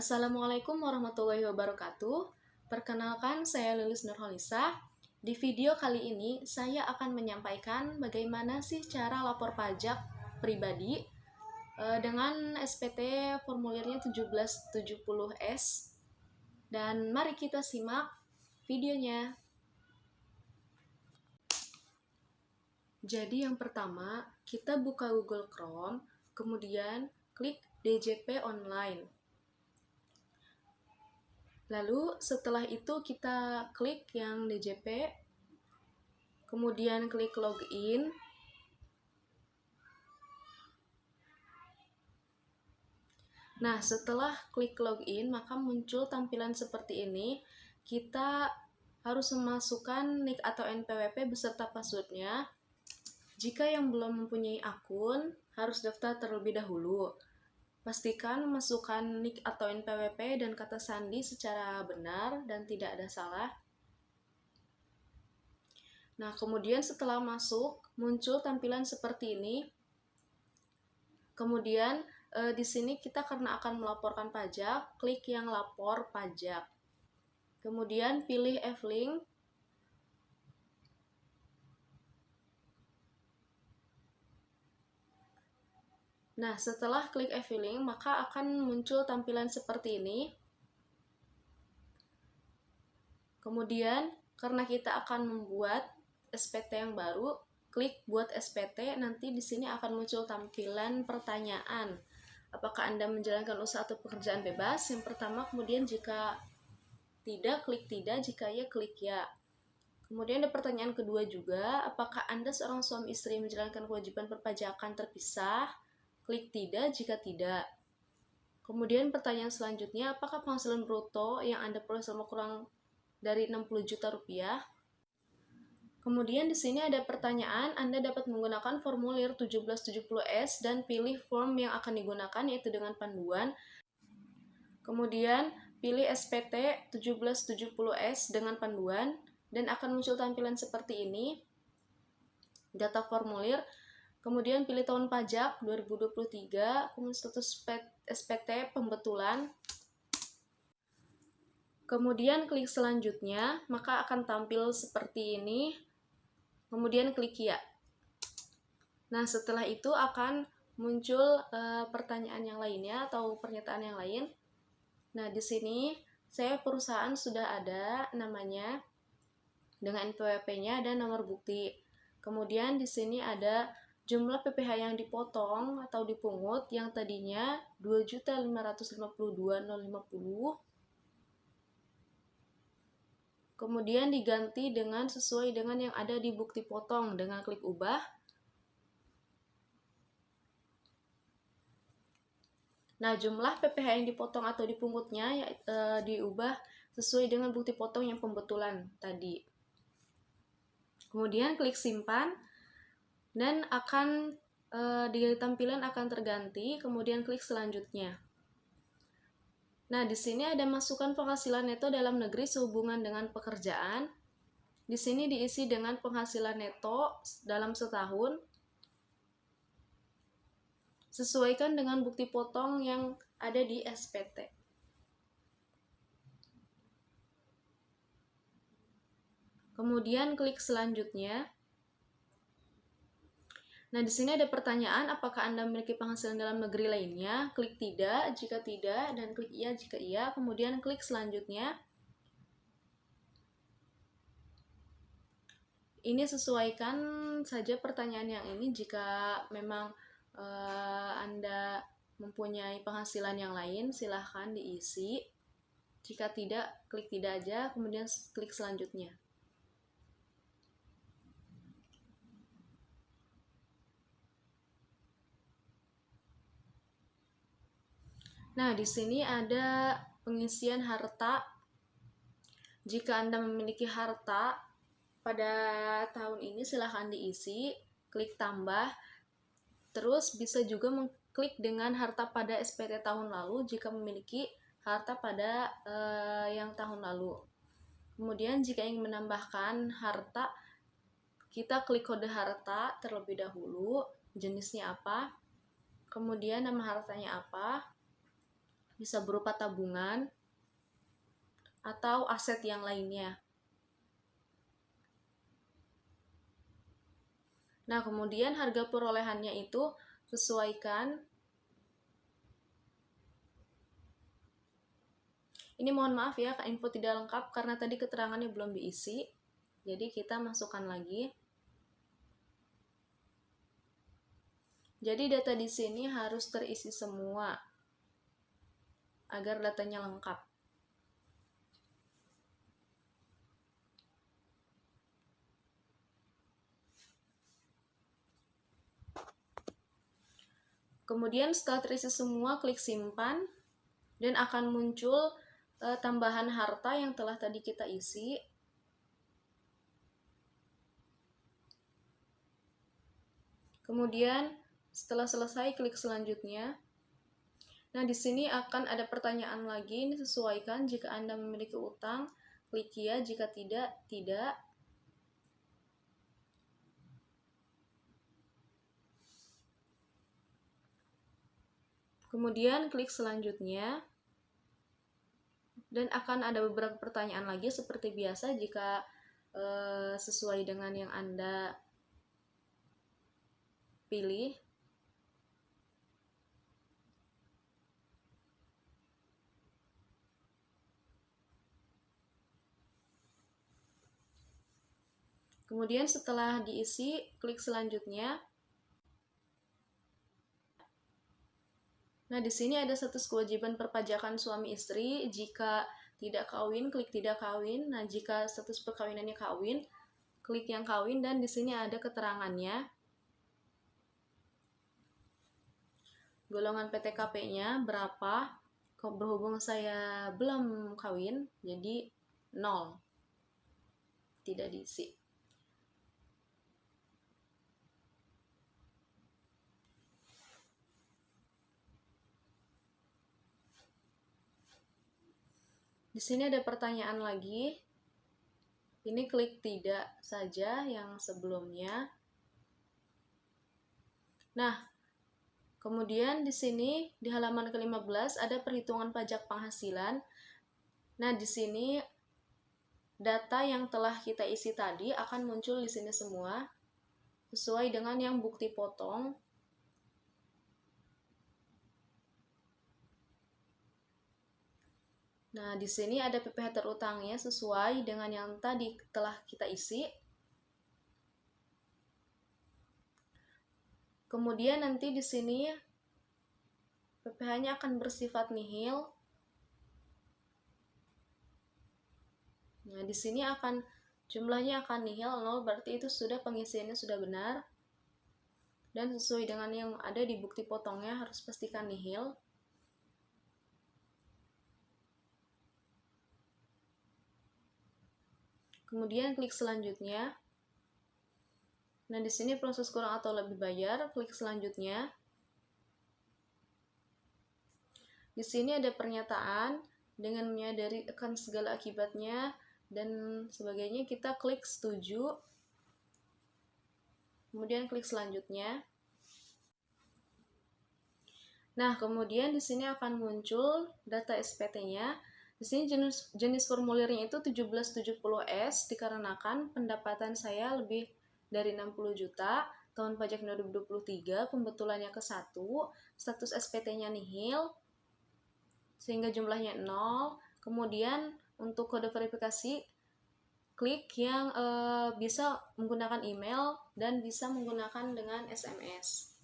Assalamualaikum warahmatullahi wabarakatuh. Perkenalkan, saya Lilis Nurholisa. Di video kali ini, saya akan menyampaikan bagaimana sih cara lapor pajak pribadi dengan SPT formulirnya 1770S. Dan mari kita simak videonya. Jadi yang pertama, kita buka Google Chrome, kemudian klik DJP Online. Lalu setelah itu kita klik yang DJP, kemudian klik login. Nah, setelah klik login, maka muncul tampilan seperti ini. Kita harus memasukkan NIK atau NPWP beserta passwordnya. Jika yang belum mempunyai akun, harus daftar terlebih dahulu. Pastikan memasukkan NIK atau NPWP dan kata sandi secara benar dan tidak ada salah. Nah, kemudian setelah masuk, muncul tampilan seperti ini. Kemudian, di sini kita karena akan melaporkan pajak, klik yang lapor pajak. Kemudian pilih F-Link. Nah, setelah klik e-filing, maka akan muncul tampilan seperti ini. Kemudian, karena kita akan membuat SPT yang baru, klik buat SPT, nanti di sini akan muncul tampilan pertanyaan. Apakah Anda menjalankan usaha atau pekerjaan bebas? Yang pertama, kemudian jika tidak, klik tidak, jika ya, klik ya. Kemudian ada pertanyaan kedua juga, apakah Anda seorang suami istri menjalankan kewajiban perpajakan terpisah? Klik tidak jika tidak. Kemudian pertanyaan selanjutnya, apakah penghasilan bruto yang Anda peroleh selama kurang dari 60 juta rupiah? Kemudian di sini ada pertanyaan, Anda dapat menggunakan formulir 1770S dan pilih form yang akan digunakan, yaitu dengan panduan. Kemudian pilih SPT 1770S dengan panduan dan akan muncul tampilan seperti ini. Data formulir. Kemudian pilih tahun pajak 2023, kemudian status SPT pembetulan. Kemudian klik selanjutnya, maka akan tampil seperti ini. Kemudian klik ya. Nah, setelah itu akan muncul pertanyaan yang lainnya atau pernyataan yang lain. Nah, di sini saya perusahaan sudah ada namanya dengan NPWP-nya dan nomor bukti. Kemudian di sini ada jumlah PPh yang dipotong atau dipungut yang tadinya 2.552.050, kemudian diganti dengan sesuai dengan yang ada di bukti potong dengan klik ubah. Nah, jumlah PPh yang dipotong atau dipungutnya diubah sesuai dengan bukti potong yang pembetulan tadi. Kemudian klik simpan. Dan akan di tampilan akan terganti, kemudian klik selanjutnya. Nah, di sini ada masukan penghasilan neto dalam negeri sehubungan dengan pekerjaan. Di sini diisi dengan penghasilan neto dalam setahun. Sesuaikan dengan bukti potong yang ada di SPT. Kemudian klik selanjutnya. Nah, di sini ada pertanyaan, apakah Anda memiliki penghasilan dalam negeri lainnya? Klik tidak jika tidak, dan klik iya jika iya. Kemudian klik selanjutnya. Ini sesuaikan saja pertanyaan yang ini jika memang Anda mempunyai penghasilan yang lain, silahkan diisi. Jika tidak, klik tidak aja, kemudian klik selanjutnya. Nah, di sini ada pengisian harta. Jika Anda memiliki harta pada tahun ini, silahkan diisi, klik tambah. Terus bisa juga mengklik dengan harta pada SPT tahun lalu jika memiliki harta pada yang tahun lalu. Kemudian jika ingin menambahkan harta, kita klik kode harta terlebih dahulu, jenisnya apa, kemudian nama hartanya apa. bisa berupa tabungan atau aset yang lainnya. Nah, kemudian harga perolehannya itu sesuaikan. Ini mohon maaf ya, info tidak lengkap karena tadi keterangannya belum diisi. Jadi kita masukkan lagi. Jadi data di sini harus terisi semua agar datanya lengkap. Kemudian setelah terisi semua, klik simpan dan akan muncul tambahan harta yang telah tadi kita isi. Kemudian setelah selesai, klik selanjutnya. Nah, di sini akan ada pertanyaan lagi, ini sesuaikan jika Anda memiliki utang, klik ya, jika tidak, tidak. Kemudian klik selanjutnya. Dan akan ada beberapa pertanyaan lagi seperti biasa jika sesuai dengan yang Anda pilih. Kemudian setelah diisi, klik selanjutnya. Nah, di sini ada status kewajiban perpajakan suami istri. Jika tidak kawin, klik tidak kawin. Nah, jika status perkawinannya kawin, klik yang kawin dan di sini ada keterangannya. Golongan PTKP-nya berapa? Berhubung saya belum kawin, jadi 0. Tidak diisi. Di sini ada pertanyaan lagi. Ini klik tidak saja yang sebelumnya. Nah, kemudian di sini di halaman ke-15 ada perhitungan pajak penghasilan. Nah, di sini data yang telah kita isi tadi akan muncul di sini semua sesuai dengan yang bukti potong. Nah, di sini ada PPh terutangnya sesuai dengan yang tadi telah kita isi. Kemudian nanti di sini PPh-nya akan bersifat nihil. Nah, di sini akan jumlahnya akan nihil 0, berarti itu sudah pengisiannya sudah benar. Dan sesuai dengan yang ada di bukti potongnya harus pastikan nihil. Kemudian klik selanjutnya. Nah, di sini proses kurang atau lebih bayar, klik selanjutnya. Di sini ada pernyataan dengan menyadari akan segala akibatnya dan sebagainya, kita klik setuju. Kemudian klik selanjutnya. Nah, kemudian di sini akan muncul data SPT-nya. Di sini jenis formulirnya itu 1770S dikarenakan pendapatan saya lebih dari 60 juta, tahun pajak 2023, pembetulannya ke 1, status SPT-nya nihil, sehingga jumlahnya 0. Kemudian untuk kode verifikasi, klik yang bisa menggunakan email dan bisa menggunakan dengan SMS.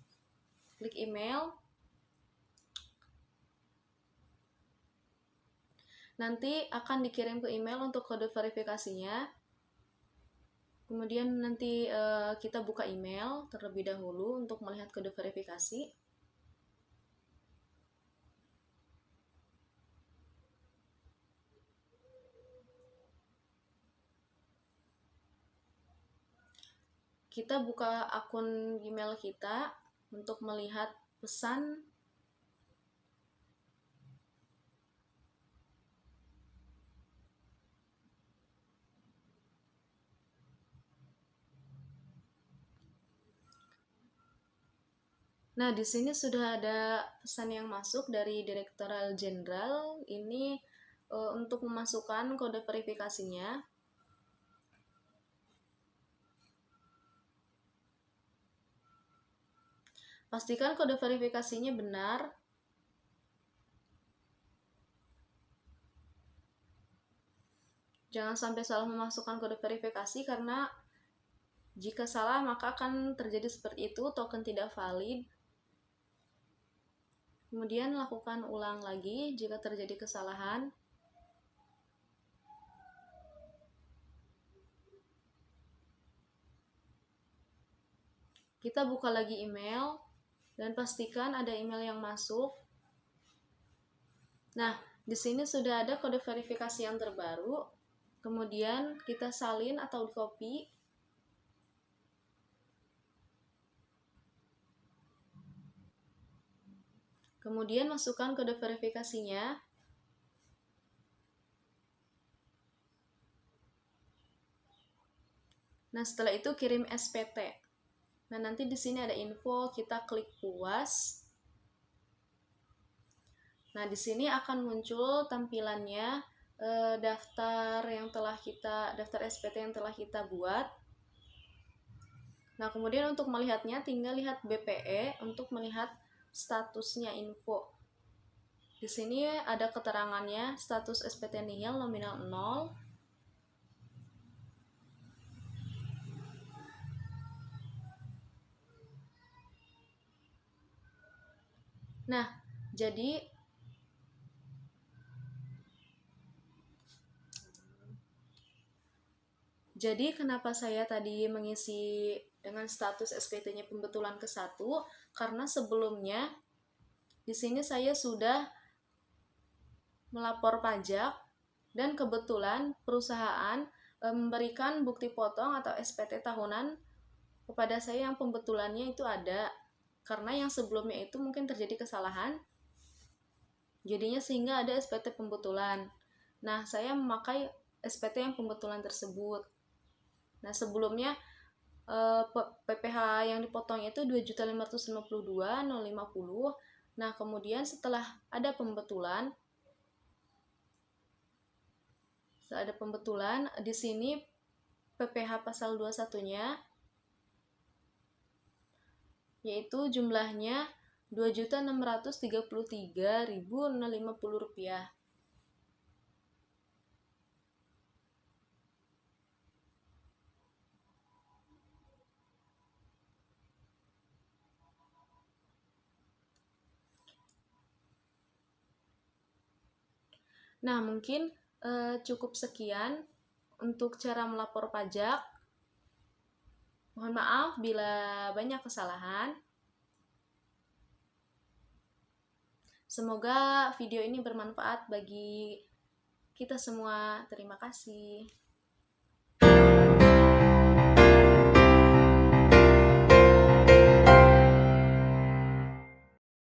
Klik email. Nanti akan dikirim ke email untuk kode verifikasinya. Kemudian nanti kita buka email terlebih dahulu untuk melihat kode verifikasi. Kita buka akun Gmail kita untuk melihat pesan. Nah, di sini sudah ada pesan yang masuk dari Direktoral Jenderal. Ini untuk memasukkan kode verifikasinya. Pastikan kode verifikasinya benar. Jangan sampai salah memasukkan kode verifikasi, karena jika salah maka akan terjadi seperti itu, token tidak valid. Kemudian lakukan ulang lagi jika terjadi kesalahan. Kita buka lagi email dan pastikan ada email yang masuk. Nah, di sini sudah ada kode verifikasi yang terbaru. Kemudian kita salin atau copy. Kemudian masukkan kode verifikasinya. Nah, setelah itu kirim SPT. Nah, nanti di sini ada info, kita klik puas. Nah, di sini akan muncul tampilannya daftar SPT yang telah kita buat. Nah, kemudian untuk melihatnya tinggal lihat BPE untuk melihat statusnya info. Di sini ada keterangannya, status SPT nihil nominal 0. Nah, jadi kenapa saya tadi mengisi dengan status SPT-nya pembetulan ke-1? Karena sebelumnya di sini saya sudah melapor pajak dan kebetulan perusahaan memberikan bukti potong atau SPT tahunan kepada saya yang pembetulannya itu ada. Karena yang sebelumnya itu mungkin terjadi kesalahan, jadinya sehingga ada SPT pembetulan. Nah, saya memakai SPT yang pembetulan tersebut. Nah, sebelumnya PPh yang dipotong itu 2.552.050. Nah, kemudian setelah ada pembetulan di sini PPh pasal 21-nya yaitu jumlahnya Rp2.633.050. Nah, mungkin cukup sekian untuk cara melapor pajak. Mohon maaf bila banyak kesalahan. Semoga video ini bermanfaat bagi kita semua. Terima kasih.